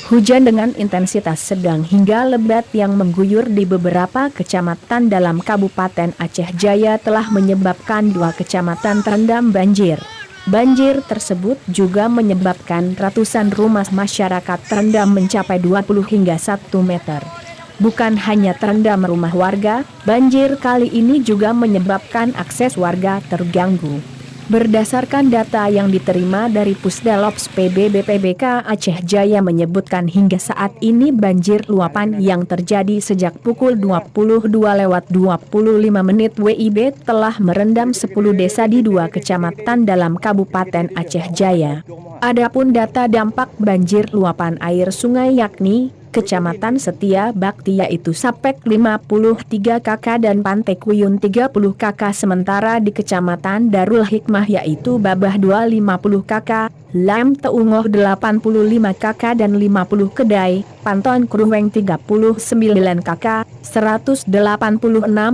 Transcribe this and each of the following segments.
Hujan dengan intensitas sedang hingga lebat yang mengguyur di beberapa kecamatan dalam Kabupaten Aceh Jaya telah menyebabkan 2 kecamatan terendam banjir. Banjir tersebut juga menyebabkan ratusan rumah masyarakat terendam mencapai 20 hingga 1 meter. Bukan hanya terendam rumah warga, banjir kali ini juga menyebabkan akses warga terganggu. Berdasarkan data yang diterima dari Pusdalops PBBPBK Aceh Jaya menyebutkan hingga saat ini banjir luapan yang terjadi sejak pukul 22:25 WIB telah merendam 10 desa di 2 kecamatan dalam Kabupaten Aceh Jaya. Adapun data dampak banjir luapan air sungai yakni Kecamatan Setia Bakti yaitu Sapek 53 KK dan Pantai Kuyun 30 KK, sementara di Kecamatan Darul Hikmah yaitu Babah 250 KK, Lam Teungoh 85 KK dan 50 Kedai, Panton Kruweng 39 KK, 186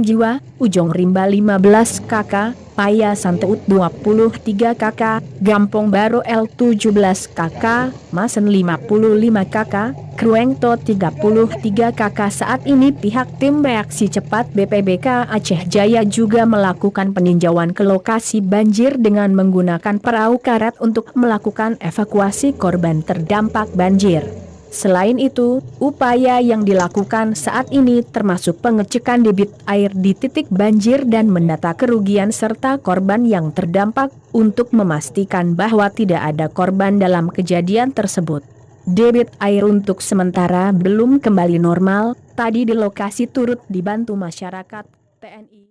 jiwa, Ujong Rimba 15 KK, Paya Santeut 23 KK, Gampong Baro L 17 KK, Masen 55 KK, Kruengto 33 KK. Saat ini pihak tim reaksi cepat BPBK Aceh Jaya juga melakukan peninjauan ke lokasi banjir dengan menggunakan perahu karet untuk melakukan evakuasi korban terdampak banjir. Selain itu, upaya yang dilakukan saat ini termasuk pengecekan debit air di titik banjir dan mendata kerugian serta korban yang terdampak untuk memastikan bahwa tidak ada korban dalam kejadian tersebut. Debit air untuk sementara belum kembali normal, tadi di lokasi turut dibantu masyarakat, TNI.